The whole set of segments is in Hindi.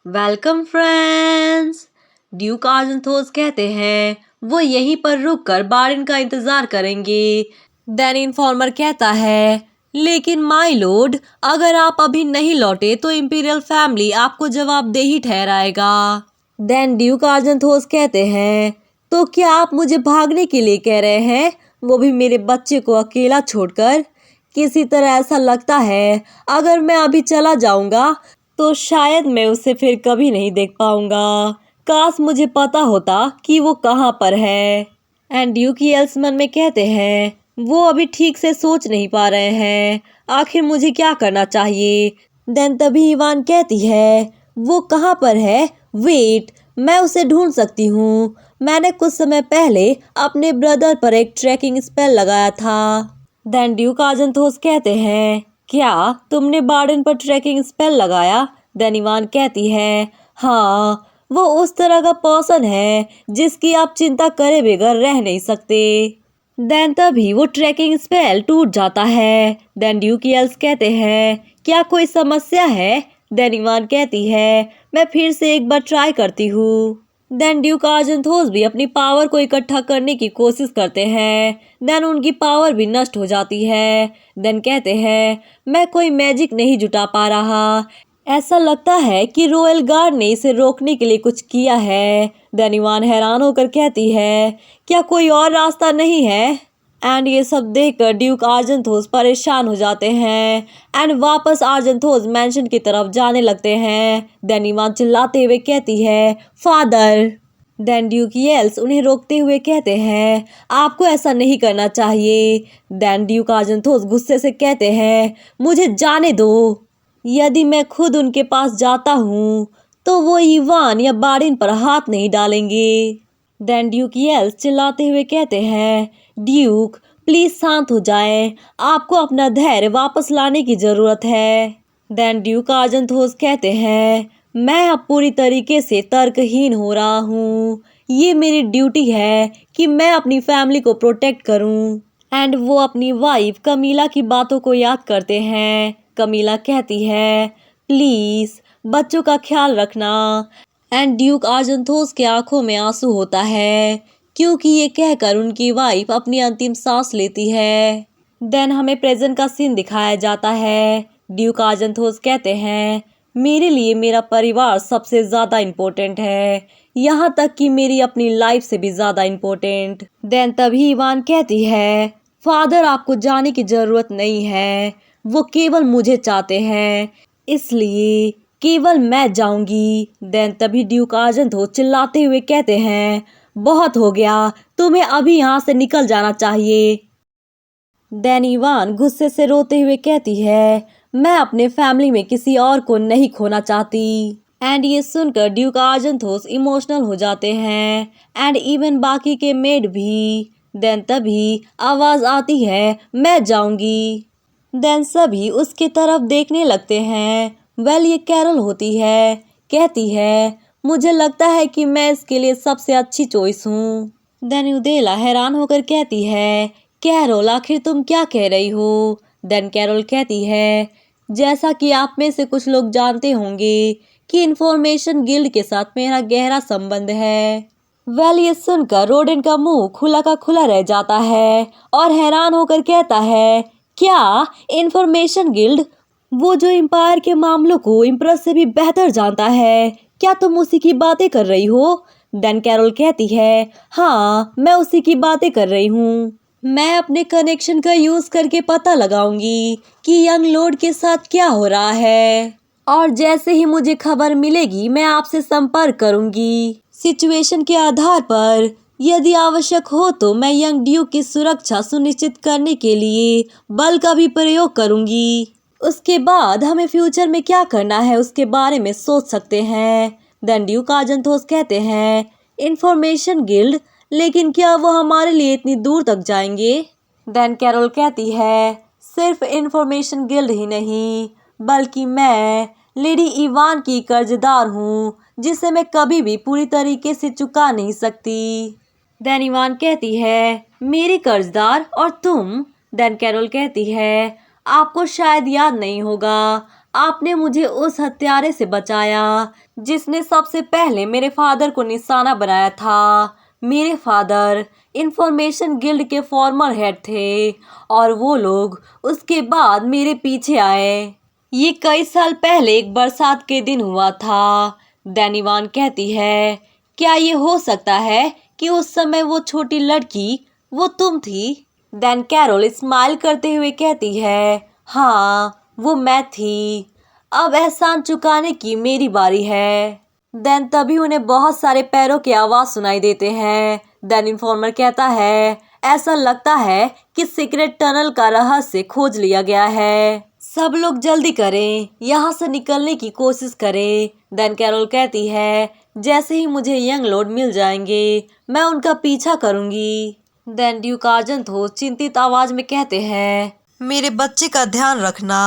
Welcome friends. ड्यूक आर्जेंथोस कहते हैं वो यहीं पर रुककर बारिन का इंतजार करेंगे। देन इन्फॉर्मर कहता है लेकिन माय लॉर्ड, अगर आप अभी नहीं लौटे तो इंपीरियल फैमिली आपको जवाबदेही ठहराएगा। देन ड्यूक आर्जेंथोस कहते हैं तो क्या आप मुझे भागने के लिए कह रहे हैं, वो भी मेरे बच्चे को अकेला छोड़कर? किसी तरह ऐसा लगता है अगर मैं अभी चला जाऊंगा तो शायद मैं उसे फिर कभी नहीं देख पाऊंगा। काश मुझे पता होता कि वो कहाँ पर है। एंड ड्यूक यल्स मन में कहते हैं वो अभी ठीक से सोच नहीं पा रहे हैं, आखिर मुझे क्या करना चाहिए। देन तभी इवान कहती है वो कहाँ पर है, वेट, मैं उसे ढूंढ सकती हूँ। मैंने कुछ समय पहले अपने ब्रदर पर एक ट्रैकिंग स्पेल लगाया था। देन ड्यूक आर्जेंथोस कहते हैं क्या तुमने बार्डन पर ट्रैकिंग स्पेल लगाया? देन इवान कहती है हाँ, वो उस तरह का पर्सन है जिसकी आप चिंता करे बगैर रह नहीं सकते। देन तभी वो ट्रैकिंग स्पेल टूट जाता है। देन ड्यूक यल्स कहते हैं क्या कोई समस्या है? देन इवान कहती है मैं फिर से एक बार ट्राई करती हूँ। देन ड्यूक आर्जेंथोस भी अपनी पावर को इकट्ठा करने की कोशिश करते हैं। देन उनकी पावर भी नष्ट हो जाती है। देन कहते हैं मैं कोई मैजिक नहीं जुटा पा रहा, ऐसा लगता है कि रॉयल गार्ड ने इसे रोकने के लिए कुछ किया है। देन इवान हैरान होकर कहती है क्या कोई और रास्ता नहीं है? एंड ये सब देखकर ड्यूक आर्जेंथोस परेशान हो जाते हैं एंड वापस आर्जेंथोस मैंशन की तरफ जाने लगते हैं। देन इवान चिल्लाते हुए कहती है फादर। देन ड्यूक येल्स उन्हें रोकते हुए कहते हैं आपको ऐसा नहीं करना चाहिए। देन ड्यूक आर्जेंथोस गुस्से से कहते हैं मुझे जाने दो, यदि मैं खुद उनके पास जाता हूँ तो वो इवान या बारिन पर हाथ नहीं डालेंगे। देन ड्यूक येल्स चिल्लाते हुए कहते हैं ड्यूक प्लीज शांत हो जाएं, आपको अपना धैर्य वापस लाने की जरूरत है। देन ड्यूक आर्जेंथोस कहते हैं मैं अब पूरी तरीके से तर्कहीन हो रहा हूँ, ये मेरी ड्यूटी है कि मैं अपनी फैमिली को प्रोटेक्ट करूँ। एंड वो अपनी वाइफ कमीला की बातों को याद करते हैं। कमीला कहती है प्लीज बच्चों का ख्याल रखना। एंड ड्यूक आर्जेंथोस के आंखों में आंसू होता है क्योंकि ये कहकर उनकी वाइफ अपनी अंतिम सांस लेती है। देन हमें प्रेजेंट का सीन दिखाया जाता है। ड्यूक आर्जेंथोस कहते हैं मेरे लिए मेरा परिवार सबसे ज़्यादा इम्पोर्टेंट है, यहाँ तक कि मेरी अपनी लाइफ से भी ज़्यादा इम्पोर्टेंट। देन तभी इवान कहती है फादर आपको जाने की ज़रूरत नहीं है, वो केवल मुझे चाहते हैं, इसलिए केवल मैं जाऊंगी। देन तभी ड्यूक आर्जेंथोस चिल्लाते हुए कहते हैं बहुत हो गया, तुम्हें अभी यहाँ से निकल जाना चाहिए। देन इवान गुस्से से रोते हुए कहती है मैं अपने फैमिली में किसी और को नहीं खोना चाहती। एंड ये सुनकर ड्यूक आर्जेंथोस इमोशनल हो जाते हैं एंड इवन बाकी के मेड भी। देन तभी आवाज आती है मैं जाऊंगी। देन सभी उसके तरफ देखने लगते हैं। वेल ये कैरल होती है, कहती है मुझे लगता है कि मैं इसके लिए सबसे अच्छी चॉइस हूँ। देन उदेला हैरान होकर कहती है कैरोल आखिर तुम क्या कह रही हो? देन कैरोल कहती है जैसा कि आप में से कुछ लोग जानते होंगे कि इंफॉर्मेशन गिल्ड के साथ मेरा गहरा संबंध है। वेल ये सुनकर रोडेन का मुंह खुला का खुला रह जाता है और हैरान होकर कहता है क्या इंफॉर्मेशन गिल्ड, वो जो एम्पायर के मामलों को इम्प्रेस से भी बेहतर जानता है, क्या तुम उसी की बातें कर रही हो? देन कैरोल कहती है हाँ, मैं उसी की बातें कर रही हूँ। मैं अपने कनेक्शन का यूज करके पता लगाऊंगी कि यंग लॉर्ड के साथ क्या हो रहा है और जैसे ही मुझे खबर मिलेगी मैं आपसे संपर्क करूंगी। सिचुएशन के आधार पर यदि आवश्यक हो तो मैं यंग ड्यूक की सुरक्षा सुनिश्चित करने के लिए बल का भी प्रयोग करूंगी। उसके बाद हमें फ्यूचर में क्या करना है उसके बारे में सोच सकते हैं। देन ड्यूक आर्जेंथोस कहते हैं इंफॉर्मेशन गिल्ड, लेकिन क्या वो हमारे लिए इतनी दूर तक जाएंगे? देन कैरोल कहती है सिर्फ इंफॉर्मेशन गिल्ड ही नहीं, बल्कि मैं लेडी इवान की कर्जदार हूँ जिसे मैं कभी भी पूरी तरीके से चुका नहीं सकती। देन इवान कहती है मेरी कर्जदार और तुम? देन कैरोल कहती है आपको शायद याद नहीं होगा, आपने मुझे उस हत्यारे से बचाया जिसने सबसे पहले मेरे फादर को निशाना बनाया था। मेरे फादर इंफॉर्मेशन गिल्ड के फॉर्मर हेड थे और वो लोग उसके बाद मेरे पीछे आए। ये कई साल पहले एक बरसात के दिन हुआ था। डैनीवान कहती है, क्या ये हो सकता है कि उस समय वो छोटी लड़की वो तुम थी? देन कैरोल स्माइल करते हुए कहती है, हाँ वो मैं थी। अब एहसान चुकाने की मेरी बारी है। देन तभी उन्हें बहुत सारे पैरों की आवाज सुनाई देते हैं। देन इन्फॉर्मर कहता है, ऐसा लगता है कि सीक्रेट टनल का रहस्य खोज लिया गया है। सब लोग जल्दी करें, यहाँ से निकलने की कोशिश करें। देन कैरोल कहती है, जैसे ही मुझे यंग लॉर्ड मिल जाएंगे मैं उनका पीछा करूंगी। देन ड्यूक आर्जेंथोस चिंतित आवाज में कहते हैं, मेरे बच्चे का ध्यान रखना।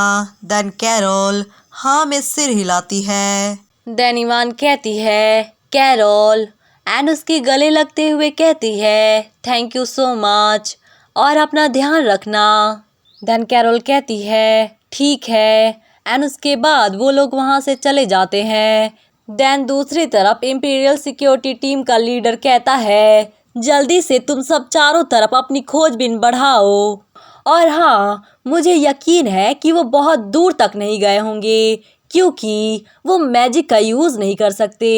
देन कैरोल हाँ में सिर हिलाती है। देन इवान कहती है, कैरोल, एंड उसके गले लगते हुए कहती है, थैंक यू सो मच और अपना ध्यान रखना। देन कैरोल कहती है, ठीक है, एंड उसके बाद वो लोग वहाँ से चले जाते हैं। देन दूसरी तरफ इंपीरियल सिक्योरिटी टीम का लीडर कहता है, जल्दी से तुम सब चारों तरफ अपनी खोजबीन बढ़ाओ। और हाँ, मुझे यकीन है कि वो बहुत दूर तक नहीं गए होंगे क्योंकि वो मैजिक का यूज नहीं कर सकते।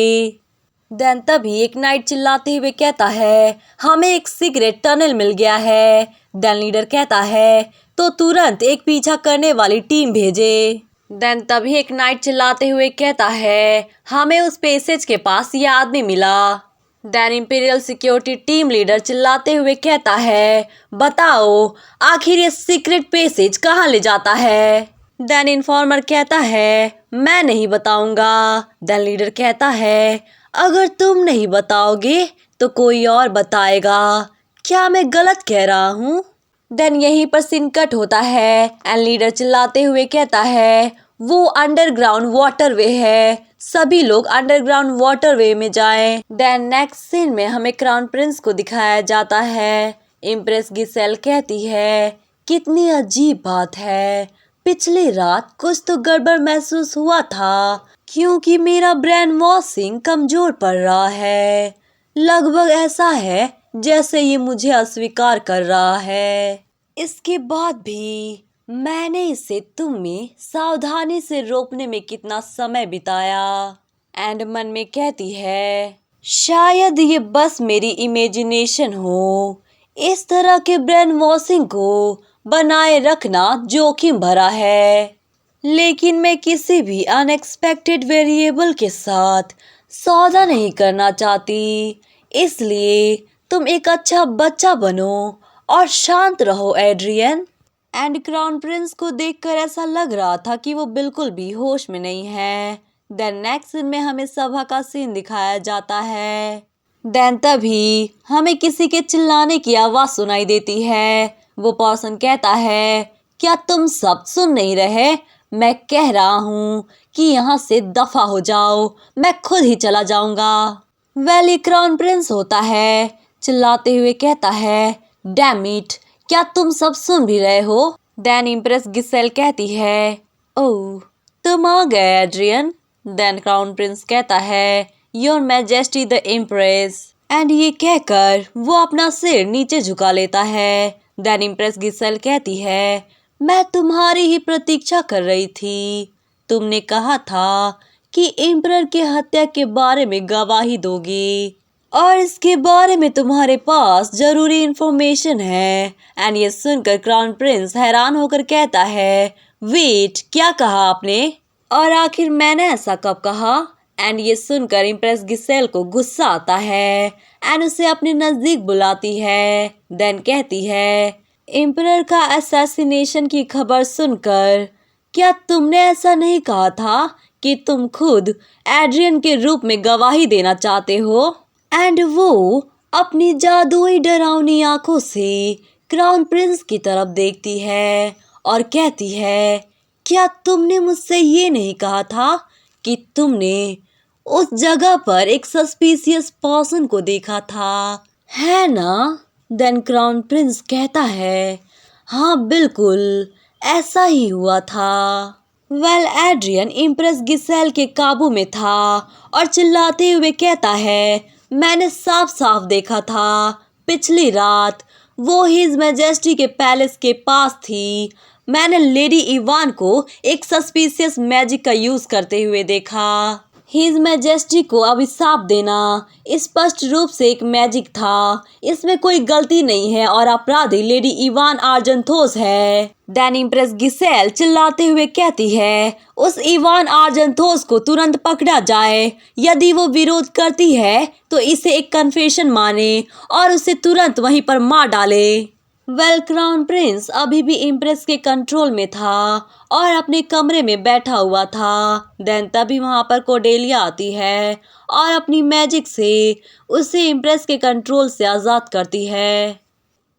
देन तभी एक नाइट चिल्लाते हुए कहता है, हमें एक सीक्रेट टनल मिल गया है। देन लीडर कहता है, तो तुरंत एक पीछा करने वाली टीम भेजे। देन तभी एक नाइट चिल्लाते हुए कहता है, हमें उस पैसेज के पास ये आदमी मिला। Then imperial security team leader चिल्लाते हुए कहता है, बताओ आखिर ये सीक्रेट पैसेज कहाँ ले जाता है? देन इन्फॉर्मर कहता है, मैं नहीं बताऊंगा। देन लीडर कहता है, अगर तुम नहीं बताओगे तो कोई और बताएगा। क्या मैं गलत कह रहा हूँ? देन यहीं पर सीन कट होता है एंड लीडर चिल्लाते हुए कहता है, वो अंडरग्राउंड वाटरवे है, सभी लोग अंडरग्राउंड वाटरवे में जाएं। देन नेक्स्ट सीन में हमें क्राउन प्रिंस को दिखाया जाता है। इम्प्रेस गिसेल कहती है, कितनी अजीब बात है, पिछली रात कुछ तो गड़बड़ महसूस हुआ था क्योंकि मेरा ब्रेन वॉशिंग कमजोर पड़ रहा है। लगभग ऐसा है जैसे ये मुझे अस्वीकार कर रहा है। इसके बाद भी मैंने इसे तुम में सावधानी से रोकने में कितना समय बिताया। एंड मन में कहती है, शायद ये बस मेरी इमेजिनेशन हो। इस तरह के ब्रेन वॉशिंग को बनाए रखना जोखिम भरा है, लेकिन मैं किसी भी अनएक्सपेक्टेड वेरिएबल के साथ सौदा नहीं करना चाहती। इसलिए तुम एक अच्छा बच्चा बनो और शांत रहो एड्रियन। एंड क्राउन प्रिंस को देखकर ऐसा लग रहा था कि वो बिल्कुल भी होश में नहीं है। देन नेक्स्ट सीन में हमें सभा का सीन दिखाया जाता है। देन तभी हमें किसी के चिल्लाने की आवाज सुनाई देती है। वो पर्सन कहता है, क्या तुम सब सुन नहीं रहे? मैं कह रहा हूँ कि यहाँ से दफा हो जाओ, मैं खुद ही चला जाऊंगा। वेली क्राउन प्रिंस होता है, चिल्लाते हुए कहता है, डैम इट, क्या तुम सब सुन भी रहे हो? देन इम्प्रेस गिसेल कहती है, ओह तुम आ गए एड्रियन। देन क्राउन प्रिंस कहता है, your majesty the impress. And ये कहकर वो अपना सिर नीचे झुका लेता है। देन इम्प्रेस गिसेल कहती है, मैं तुम्हारी ही प्रतीक्षा कर रही थी। तुमने कहा था कि एम्परर के हत्या के बारे में गवाही दोगी और इसके बारे में तुम्हारे पास जरूरी इंफॉर्मेशन है। एंड ये सुनकर क्राउन प्रिंस हैरान होकर कहता है, वेट, क्या कहा आपने? और आखिर मैंने ऐसा कब कहा? एंड ये सुनकर इम्प्रेस गिसेल को गुस्सा आता है एंड उसे अपने नजदीक बुलाती है। देन कहती है, एम्परर का असैसिनेशन की खबर सुनकर क्या तुमने ऐसा नहीं कहा था कि तुम खुद एड्रियन के रूप में गवाही देना चाहते हो? एंड वो अपनी जादुई डरावनी आंखों से क्राउन प्रिंस की तरफ देखती है और कहती है, क्या तुमने मुझसे ये नहीं कहा था कि तुमने उस जगह पर एक सस्पिशियस पर्सन को देखा था, है ना? देन क्राउन प्रिंस कहता है, हाँ बिल्कुल ऐसा ही हुआ था। वेल एड्रियन इम्प्रेस गिसेल के काबू में था और चिल्लाते हुए कहता है, मैंने साफ साफ देखा था पिछली रात वो हिज मैजेस्टी के पैलेस के पास थी। मैंने लेडी इवान को एक सस्पिशियस मैजिक का यूज करते हुए देखा। हिज मैजेस्टी को अभिशाप देना स्पष्ट रूप से एक मैजिक था। इसमें कोई गलती नहीं है और अपराधी लेडी इवान आर्जेंथोस है। देन इम्प्रेस गिसेल चिल्लाते हुए कहती है, उस इवान आर्जेंथोस को तुरंत पकड़ा जाए। यदि वो विरोध करती है तो इसे एक कन्फेशन माने और उसे तुरंत वहीं पर मार डाले। वेल क्राउन प्रिंस अभी भी इम्प्रेस के कंट्रोल में था और अपने कमरे में बैठा हुआ था। देन तभी वहां पर कोडेलिया आती है और अपनी मैजिक से उसे इम्प्रेस के कंट्रोल से आज़ाद करती है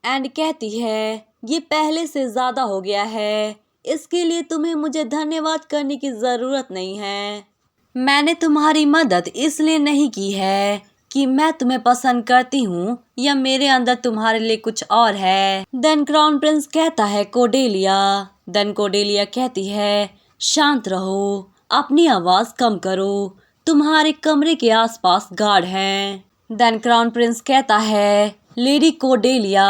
एंड कहती है, ये पहले से ज़्यादा हो गया है। इसके लिए तुम्हें मुझे धन्यवाद करने की ज़रूरत नहीं है। मैंने तुम्हारी मदद इसलिए नहीं की है कि मैं तुम्हें पसंद करती हूँ या मेरे अंदर तुम्हारे लिए कुछ और है। देन क्राउन प्रिंस कहता है कोडेलिया। देन कोडेलिया कहती है, शांत रहो, अपनी आवाज़ कम करो, तुम्हारे कमरे के आसपास गार्ड हैं। देन क्राउन प्रिंस कहता है, लेडी कोडेलिया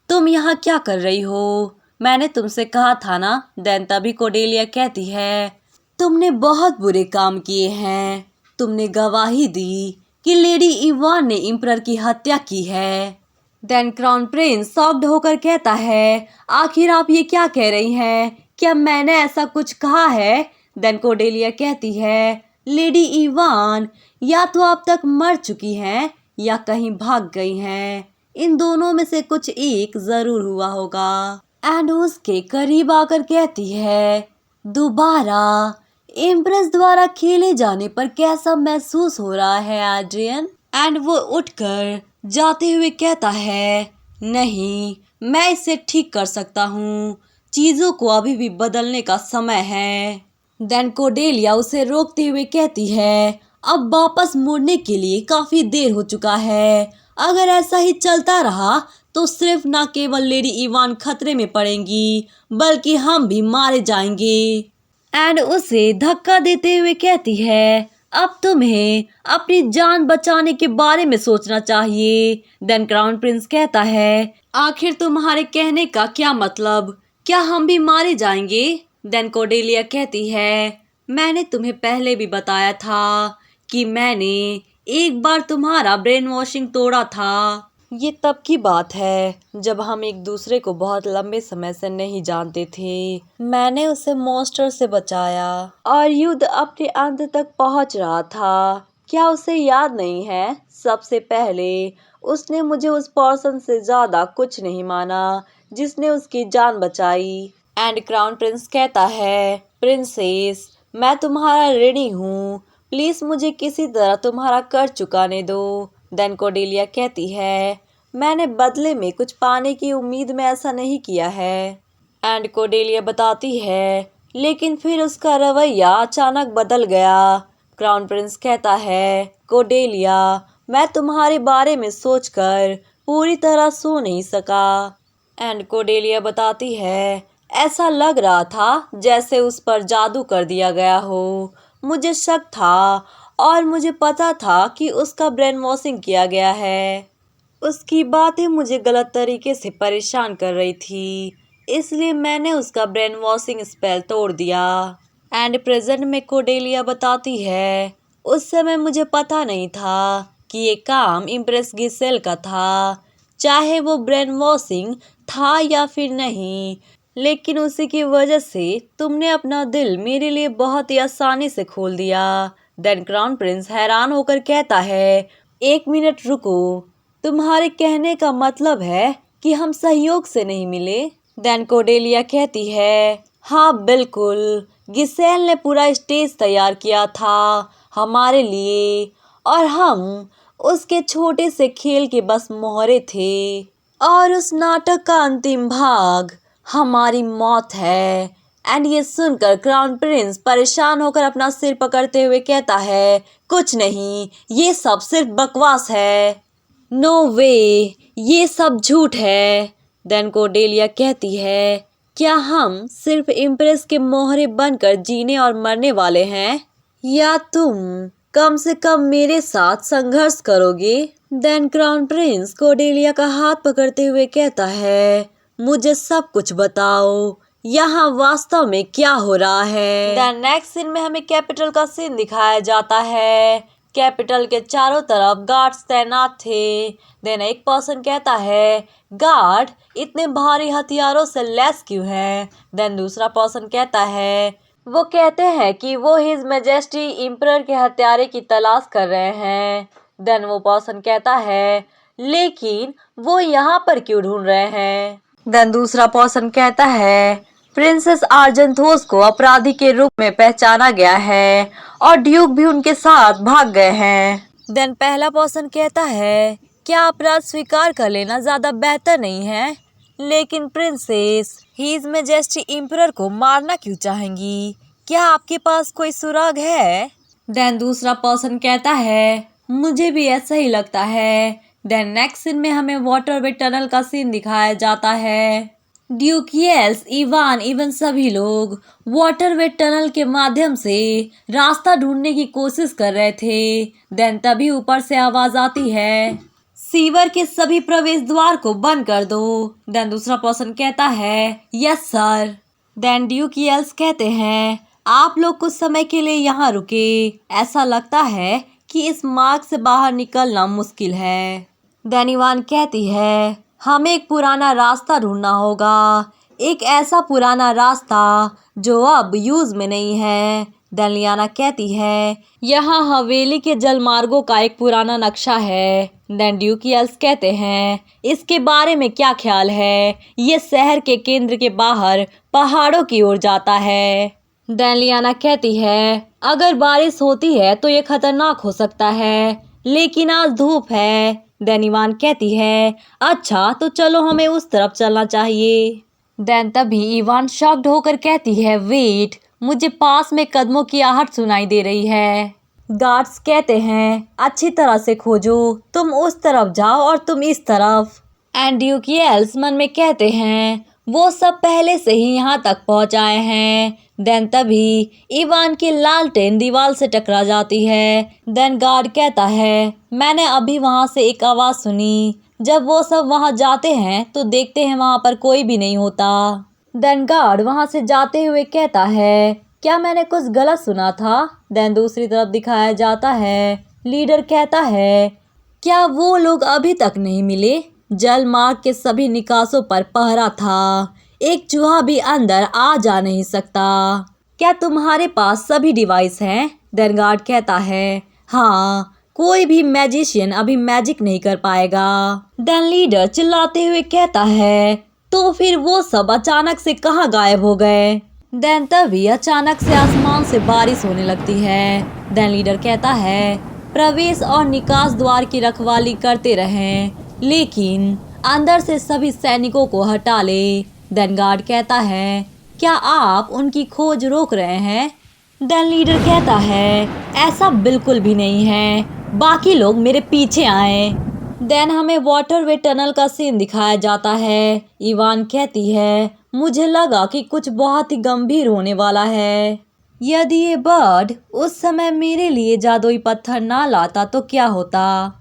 तुम यहाँ क्या कर रही हो? मैंने तुमसे कहा था ना। देन तभी कोडेलिया कहती है, तुमने बहुत बुरे काम किए हैं। तुमने गवाही दी कि लेडी इवान ने इम्परर की हत्या की है। देन क्राउन प्रिंस शॉक्ड होकर कहता है, आखिर आप ये क्या कह रही हैं? क्या मैंने ऐसा कुछ कहा है? देन कोडेलिया कहती है, लेडी इवान या तो अब तक मर चुकी हैं या कहीं भाग गई हैं। इन दोनों में से कुछ एक जरूर हुआ होगा। एंड उसके करीब आकर कहती है, दोबारा इम्प्रेस द्वारा खेले जाने पर कैसा महसूस हो रहा है एड्रियन? एंड वो उठकर जाते हुए कहता है, नहीं, मैं इसे ठीक कर सकता हूँ। चीज़ों को अभी भी बदलने का समय है। देन कोडेलिया उसे रोकते हुए कहती है, अब वापस मुड़ने के लिए काफ़ी देर हो चुका है। अगर ऐसा ही चलता रहा तो सिर्फ न केवल लेडी इवान खतरे में पड़ेंगी बल्कि हम भी मारे जाएंगे। एंड उसे धक्का देते हुए कहती है, अब तुम्हें अपनी जान बचाने के बारे में सोचना चाहिए। देन क्राउन प्रिंस कहता है, आखिर तुम्हारे कहने का क्या मतलब? क्या हम भी मारे जाएंगे? देन कोडेलिया कहती है, मैंने तुम्हें पहले भी बताया था कि मैंने एक बार तुम्हारा ब्रेन वॉशिंग तोड़ा था। ये तब की बात है जब हम एक दूसरे को बहुत लंबे समय से नहीं जानते थे। मैंने उसे मॉन्स्टर से बचाया और युद्ध अपने अंत तक पहुंच रहा था। क्या उसे याद नहीं है? सबसे पहले उसने मुझे उस पर्सन से ज्यादा कुछ नहीं माना जिसने उसकी जान बचाई। एंड क्राउन प्रिंस कहता है, प्रिंसेस मैं तुम्हारा ऋणी हूँ, प्लीज मुझे किसी तरह तुम्हारा कर चुकाने दो। देन कोडेलिया कहती है, मैंने बदले में कुछ पाने की उम्मीद में ऐसा नहीं किया है। एंड कोडेलिया बताती है, लेकिन फिर उसका रवैया अचानक बदल गया। क्राउन प्रिंस कहता है, कोडेलिया मैं तुम्हारे बारे में सोचकर पूरी तरह सो नहीं सका। एंड कोडेलिया बताती है, ऐसा लग रहा था जैसे उस पर जादू कर दिया गया हो। मुझे शक था और मुझे पता था कि उसका ब्रेन वॉशिंग किया गया है। उसकी बातें मुझे गलत तरीके से परेशान कर रही थी, इसलिए मैंने उसका ब्रेन वॉशिंग स्पेल तोड़ दिया। एंड प्रेजेंट में कोडेलिया बताती है, उस समय मुझे पता नहीं था कि ये काम इम्प्रेस गिसेल का था, चाहे वो ब्रेन वॉशिंग था या फिर नहीं, लेकिन उसी की वजह से तुमने अपना दिल मेरे लिए बहुत ही आसानी से खोल दिया। देन क्राउन प्रिंस हैरान होकर कहता है, एक मिनट रुको, तुम्हारे कहने का मतलब है कि हम सहयोग से नहीं मिले? देन कोडेलिया कहती है, हाँ बिल्कुल, गिसेल ने पूरा स्टेज तैयार किया था हमारे लिए और हम उसके छोटे से खेल के बस मोहरे थे और उस नाटक का अंतिम भाग हमारी मौत है। एंड ये सुनकर क्राउन प्रिंस परेशान होकर अपना सिर पकड़ते हुए कहता है, कुछ नहीं, ये सब सिर्फ बकवास है। नो वे, ये सब झूठ है। देन कोडेलिया कहती है, क्या हम सिर्फ इम्प्रेस के मोहरे बनकर जीने और मरने वाले हैं, या तुम कम से कम मेरे साथ संघर्ष करोगे? देन क्राउन प्रिंस कोर्डेलिया का हाथ पकड़ते हुए कहता है, मुझे सब कुछ बताओ, यहाँ वास्तव में क्या हो रहा है। देन नेक्स्ट सीन में हमें कैपिटल का सीन दिखाया जाता है। कैपिटल के चारों तरफ गार्ड्स तैनात थे। देन एक पर्सन कहता है, गार्ड इतने भारी हथियारों से लैस क्यों है? देन दूसरा पर्सन कहता है, वो कहते हैं कि वो हिज मैजेस्टी इम्परर के हत्यारे की तलाश कर रहे हैं। देन वो पर्सन कहता है, लेकिन वो यहाँ पर क्यों ढूंढ रहे हैं? देन दूसरा पर्सन कहता है, प्रिंसेस आर्जेंथोस को अपराधी के रूप में पहचाना गया है और ड्यूक भी उनके साथ भाग गए हैं। देन पहला पर्सन कहता है, क्या अपराध स्वीकार कर लेना ज्यादा बेहतर नहीं है? लेकिन प्रिंसेस हिज मैजेस्टी इम्परर को मारना क्यों चाहेंगी? क्या आपके पास कोई सुराग है? देन दूसरा पर्सन कहता है, मुझे भी ऐसा ही लगता है। देन नेक्स्ट सीन में हमें वाटरवे टनल का सीन दिखाया जाता है। ड्यूक येल्स, इवान इवन सभी लोग वाटरवे टनल के माध्यम से रास्ता ढूंढने की कोशिश कर रहे थे। देन तभी ऊपर से आवाज आती है, सीवर के सभी प्रवेश द्वार को बंद कर दो। देन दूसरा पर्सन कहता है, यस सर। देन ड्यूक येल्स कहते हैं, आप लोग कुछ समय के लिए यहाँ रुके, ऐसा लगता है कि इस मार्ग से बाहर निकलना मुश्किल है। देन इवान कहती है, हमें एक पुराना रास्ता ढूंढना होगा, एक ऐसा पुराना रास्ता जो अब यूज में नहीं है। देन लियाना कहती है, यहाँ हवेली के जलमार्गों का एक पुराना नक्शा है। देन ड्यूक येल्स कहते हैं, इसके बारे में क्या ख्याल है? ये शहर के केंद्र के बाहर पहाड़ों की ओर जाता है। देन लियाना कहती है, अगर बारिश होती है तो ये खतरनाक हो सकता है, लेकिन आज धूप है। देन इवान कहती है, अच्छा तो चलो हमें उस तरफ चलना चाहिए। देन तभी इवान शॉक्ड होकर कहती है, वेट, मुझे पास में कदमों की आहट सुनाई दे रही है। गार्ड्स कहते हैं, अच्छी तरह से खोजो, तुम उस तरफ जाओ और तुम इस तरफ। एंड ड्यूक येल्स मन में कहते हैं, वो सब पहले से ही यहाँ तक पहुँच आए हैं। देन तभी इवान की लालटेन दीवार से टकरा जाती है। देन गार्ड कहता है, मैंने अभी वहाँ से एक आवाज़ सुनी। जब वो सब वहाँ जाते हैं तो देखते हैं वहाँ पर कोई भी नहीं होता। देन गार्ड वहाँ से जाते हुए कहता है, क्या मैंने कुछ गलत सुना था? देन दूसरी तरफ दिखाया जाता है। लीडर कहता है, क्या वो लोग अभी तक नहीं मिले? जल मार्ग के सभी निकासों पर पहरा था, एक चूहा भी अंदर आ जा नहीं सकता। क्या तुम्हारे पास सभी डिवाइस हैं? देन गार्ड कहता है, हाँ, कोई भी मैजिशियन अभी मैजिक नहीं कर पाएगा। देन लीडर चिल्लाते हुए कहता है, तो फिर वो सब अचानक से कहाँ गायब हो गए? देन तभी अचानक से आसमान से बारिश होने लगती है। देन लीडर कहता है, प्रवेश और निकास द्वार की रखवाली करते रहें, लेकिन अंदर से सभी सैनिकों को हटा ले। देन गार्ड कहता है, क्या आप उनकी खोज रोक रहे हैं? देन लीडर कहता है, ऐसा बिल्कुल भी नहीं है, बाकी लोग मेरे पीछे आए। देन हमें वाटरवे टनल का सीन दिखाया जाता है। इवान कहती है, मुझे लगा कि कुछ बहुत ही गंभीर होने वाला है। यदि ये बर्ड उस समय मेरे लिए जादुई पत्थर ना लाता तो क्या होता?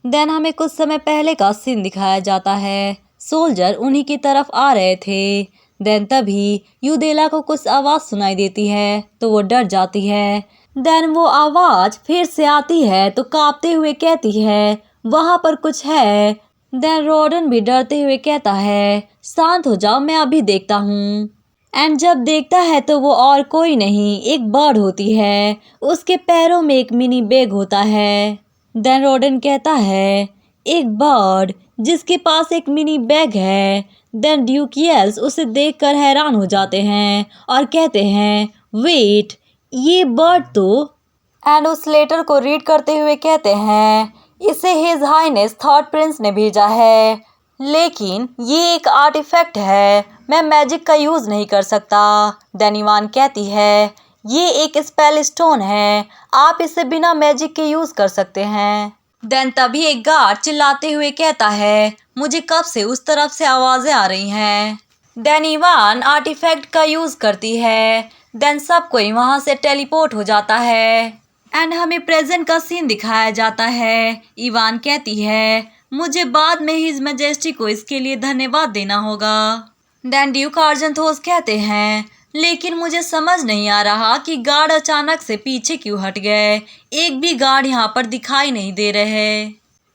देन हमें कुछ समय पहले का सीन दिखाया जाता है। सोल्जर उन्हीं की तरफ आ रहे थे। देन तभी यूदेला को कुछ आवाज़ सुनाई देती है तो वो डर जाती है। देन वो आवाज़ फिर से आती है तो कांपते हुए कहती है, वहाँ पर कुछ है। देन रोडन भी डरते हुए कहता है, शांत हो जाओ, मैं अभी देखता हूँ। एंड जब देखता है तो वो और कोई नहीं, एक बर्ड होती है। उसके पैरों में एक मिनी बैग होता है। देन रोडन कहता है, एक बर्ड जिसके पास एक मिनी बैग है। देन ड्यूक येल्स उसे देखकर हैरान हो जाते हैं और कहते हैं, वेट, ये बर्ड तो। एंड उस लेटर को रीड करते हुए कहते हैं, इसे हिज हाइनेस थर्ड प्रिंस ने भेजा है, लेकिन ये एक आर्टिफैक्ट है, मैं मैजिक का यूज़ नहीं कर सकता। देन इवान कहती है, ये एक स्पेल स्टोन है, आप इसे बिना मैजिक के यूज़ कर सकते हैं। देन तभी एक गार्ड चिल्लाते हुए कहता है, मुझे कब से उस तरफ से आवाज़ें आ रही हैं। देन इवान आर्टिफैक्ट का यूज करती है। देन सब कोई वहां से टेलीपोर्ट हो जाता है एंड हमें प्रेजेंट का सीन दिखाया जाता है। इवान कहती है मुझे बाद में हिज मैजेस्टी को इसके लिए धन्यवाद देना होगा। देन ड्यूक आर्जेंथोस कहते हैं लेकिन मुझे समझ नहीं आ रहा कि गार्ड अचानक से पीछे क्यों हट गए। एक भी गार्ड यहाँ पर दिखाई नहीं दे रहे।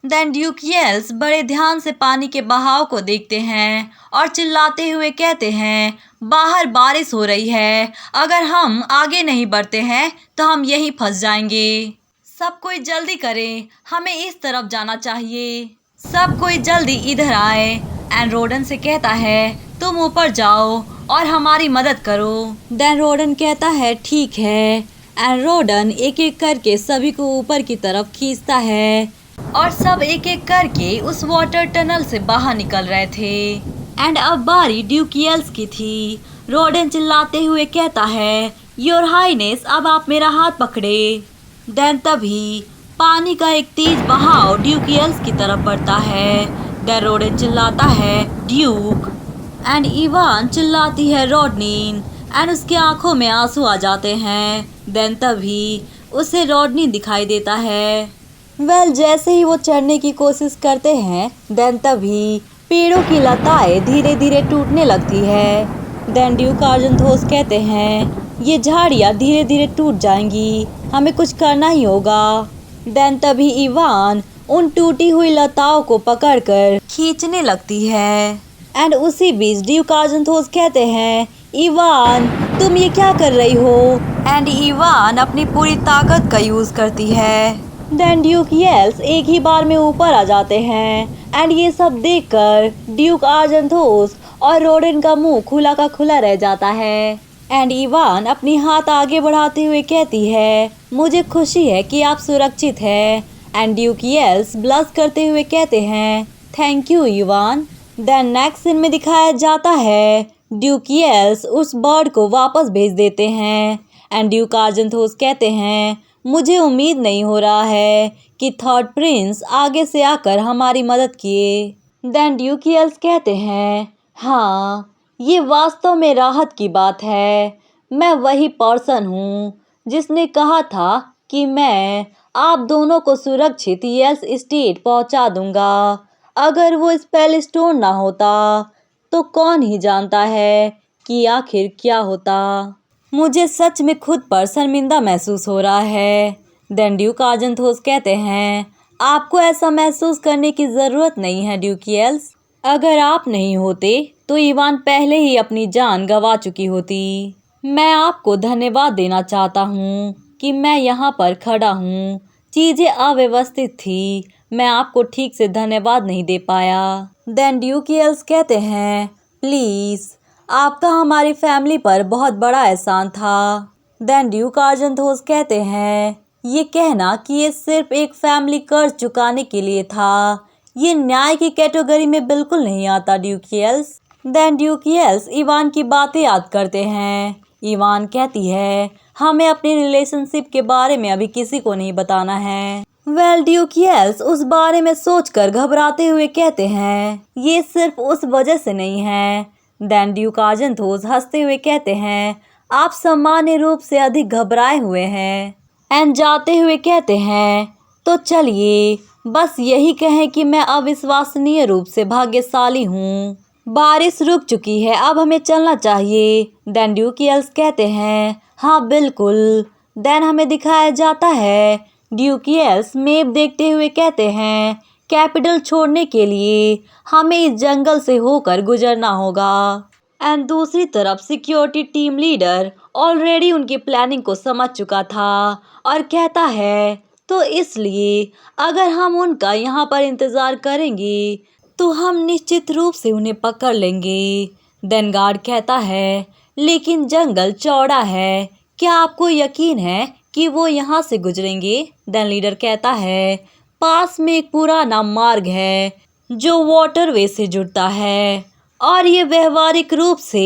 देन ड्यूक येल्स बड़े ध्यान से पानी के बहाव को देखते हैं और चिल्लाते हुए कहते हैं बाहर बारिश हो रही है, अगर हम आगे नहीं बढ़ते हैं तो हम यहीं फंस जाएंगे। सब कोई जल्दी करें, हमें इस तरफ जाना चाहिए। सब कोई जल्दी इधर आए। एंड रोडन से कहता है तुम ऊपर जाओ और हमारी मदद करो। देन रोडन कहता है ठीक है। एंड रोडन एक एक करके सभी को ऊपर की तरफ खींचता है और सब एक एक करके उस वाटर टनल से बाहर निकल रहे थे। एंड अब बारी ड्यूक येल्स की थी। रोडन चिल्लाते हुए कहता है योर हाईनेस, अब आप मेरा हाथ पकड़े। देन तभी पानी का एक तेज बहाव ड्यूक येल्स की तरफ बढ़ता है। देन रोडन चिल्लाता है ड्यूक एंड इवान चिल्लाती है रॉडनीन एंड उसकी आंखों में आंसू आ जाते हैं। देन तभी उसे रॉडनी दिखाई देता है। जैसे ही वो चढ़ने की कोशिश करते हैं देन तभी पेड़ों की लताएं धीरे धीरे टूटने लगती है। देन ड्यूक आर्जेंथोस कहते हैं ये झाड़ियाँ धीरे धीरे टूट जाएंगी, हमें कुछ करना ही होगा। देन तभी इवान उन टूटी हुई लताओं को पकड़कर खींचने लगती है। एंड उसी बीच ड्यूक आर्जेंथोस कहते हैं इवान तुम ये क्या कर रही हो। एंड इवान अपनी पूरी ताकत का यूज करती है। देन ड्यूक येल्स एक ही बार में ऊपर आ जाते हैं। एंड ये सब देखकर ड्यूक आर्जेंथोस और रोडन का मुंह खुला का खुला रह जाता है। एंड इवान अपनी हाथ आगे बढ़ाते हुए कहती है मुझे खुशी है कि आप सुरक्षित हैं। एंड ड्यूक येल्स ब्लश करते हुए कहते हैं thank you Ivan. Then next scene में दिखाया जाता है ड्यूक येल्स उस बर्ड को वापस भेज देते हैं। एंड ड्यूक आर्जेंथोस कहते हैं मुझे उम्मीद नहीं हो रहा है कि थर्ड प्रिंस आगे से आकर हमारी मदद किए। देन ड्यूक येल्स कहते हैं हाँ ये वास्तव में राहत की बात है। मैं वही पर्सन हूँ जिसने कहा था कि मैं आप दोनों को सुरक्षित येल्स स्टेट पहुँचा दूंगा। अगर वो स्पेल स्टोन ना होता तो कौन ही जानता है कि आखिर क्या होता। मुझे सच में खुद पर शर्मिंदा महसूस हो रहा है। देन ड्यूक आर्जेंथोस कहते हैं आपको ऐसा महसूस करने की ज़रूरत नहीं है ड्यूक येल्स। अगर आप नहीं होते तो इवान पहले ही अपनी जान गंवा चुकी होती। मैं आपको धन्यवाद देना चाहता हूँ कि मैं यहाँ पर खड़ा हूँ। चीज़ें अव्यवस्थित थी, मैं आपको ठीक से धन्यवाद नहीं दे पाया। देन ड्यूक येल्स कहते हैं प्लीज़ आपका हमारी फैमिली पर बहुत बड़ा एहसान था। देन ड्यूक आर्जेंथोस कहते हैं ये कहना कि ये सिर्फ एक फैमिली कर्ज चुकाने के लिए था, ये न्याय की कैटेगरी में बिल्कुल नहीं आता ड्यूक येल्स। देन ड्यूक येल्स इवान की बातें याद करते हैं। इवान कहती है हमें अपनी रिलेशनशिप के बारे में अभी किसी को नहीं बताना है। ड्यूक येल्स उस बारे में सोचकर घबराते हुए कहते हैं ये सिर्फ उस वजह से नहीं है। देन ड्यूक आर्जेंथोस हंसते हुए कहते हैं आप सामान्य रूप से अधिक घबराए हुए हैं। एंड जाते हुए कहते हैं तो चलिए बस यही कहें कि मैं अविश्वसनीय रूप से भाग्यशाली हूँ। बारिश रुक चुकी है, अब हमें चलना चाहिए। देन ड्यूक येल्स कहते हैं हाँ बिल्कुल। देन हमें दिखाया जाता है ड्यूक येल्स मैप देखते हुए कहते हैं कैपिटल छोड़ने के लिए हमें इस जंगल से होकर गुजरना होगा। एंड दूसरी तरफ सिक्योरिटी टीम लीडर ऑलरेडी उनकी प्लानिंग को समझ चुका था और कहता है तो इसलिए अगर हम उनका यहाँ पर इंतज़ार करेंगे तो हम निश्चित रूप से उन्हें पकड़ लेंगे। देन गार्ड कहता है लेकिन जंगल चौड़ा है, क्या आपको यकीन है कि वो यहाँ से गुजरेंगे। देन लीडर कहता है पास में एक पुराना मार्ग है जो वाटरवे से जुड़ता है और ये व्यवहारिक रूप से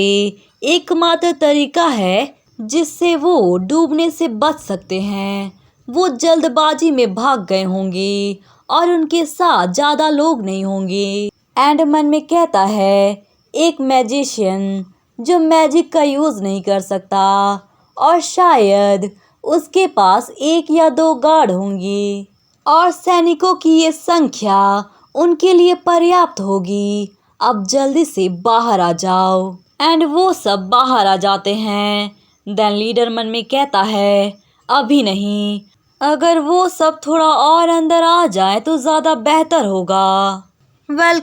एकमात्र तरीका है जिससे वो डूबने से बच सकते हैं। वो जल्दबाजी में भाग गए होंगे और उनके साथ ज़्यादा लोग नहीं होंगे। एंड मन में कहता है एक मैजिशियन जो मैजिक का यूज़ नहीं कर सकता, और शायद उसके पास 1 या 2 गार्ड होंगी और सैनिकों की ये संख्या उनके लिए पर्याप्त होगी। अब जल्दी से बाहर आ जाओ। एंड वो सब बाहर आ जाते हैं। देन लीडर मन में कहता है, अभी नहीं, अगर वो सब थोड़ा और अंदर आ जाए तो ज़्यादा बेहतर होगा।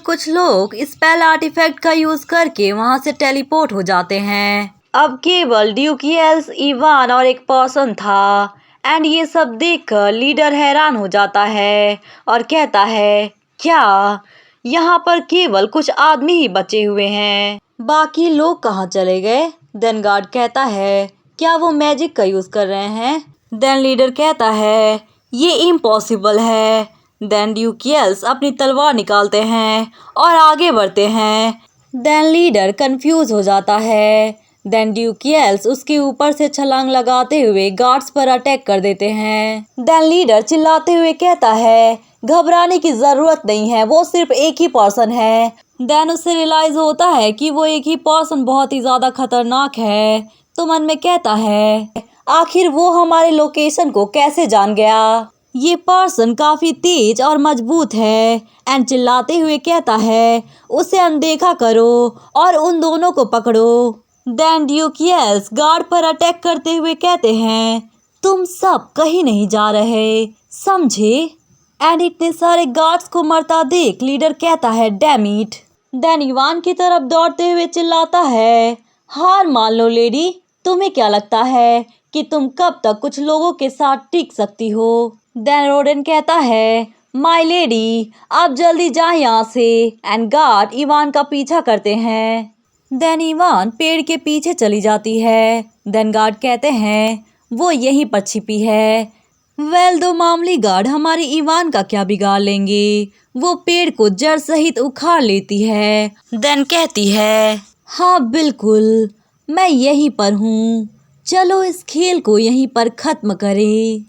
कुछ लोग स्पेल आर्टिफैक्ट का यूज़ करके वहाँ से टेलीपोर्ट हो जाते हैं। अब केवल ड्यूकियल्स, इवान और एक पर्सन था। एंड ये सब देखकर लीडर हैरान हो जाता है और कहता है, क्या यहाँ पर केवल कुछ आदमी ही बचे हुए हैं, बाकी लोग कहाँ चले गए? देन गार्ड कहता है, क्या वो मैजिक का यूज़ कर रहे हैं? देन लीडर कहता है, ये इम्पॉसिबल है। देन ड्यूकियल्स अपनी तलवार निकालते हैं और आगे बढ़ते हैं। देन लीडर कंफ्यूज हो जाता है। देन ड्यूकियल्स उसके ऊपर से छलांग लगाते हुए गार्ड्स पर अटैक कर देते हैं। देन लीडर चिल्लाते हुए कहता है, घबराने की जरूरत नहीं है, वो सिर्फ एक ही पर्सन है। देन उसे रियलाइज होता है कि वो एक ही पर्सन बहुत ही ज्यादा खतरनाक है। तो मन में कहता है, आखिर वो हमारे लोकेशन को कैसे जान गया? ये पर्सन काफी तेज और मजबूत है। एंड चिल्लाते हुए कहता है, उसे अनदेखा करो और उन दोनों को पकड़ो। देन ड्यूकियल्स गार्ड पर अटैक करते हुए कहते हैं, तुम सब कहीं नहीं जा रहे, समझे? एंड इतने सारे गार्ड्स को मरता देख लीडर कहता है, डैम इट। देन इवान की तरफ दौड़ते हुए चिल्लाता है, हार मान लो लेडी, तुम्हें क्या लगता है कि तुम कब तक कुछ लोगों के साथ टिक सकती हो? देन रोडेन कहता है, माय लेडी, आप जल्दी जाएं यहाँ से। एंड गार्ड इवान का पीछा करते हैं। देन इवान पेड़ के पीछे चली जाती है। देन गार्ड कहते हैं, वो यहीं पर छिपी है। दो मामूली गार्ड हमारी इवान का क्या बिगाड़ लेंगे? वो पेड़ को जड़ सहित उखाड़ लेती है। देन कहती है, हाँ बिल्कुल, मैं यहीं पर हूँ, चलो इस खेल को यहीं पर खत्म करें।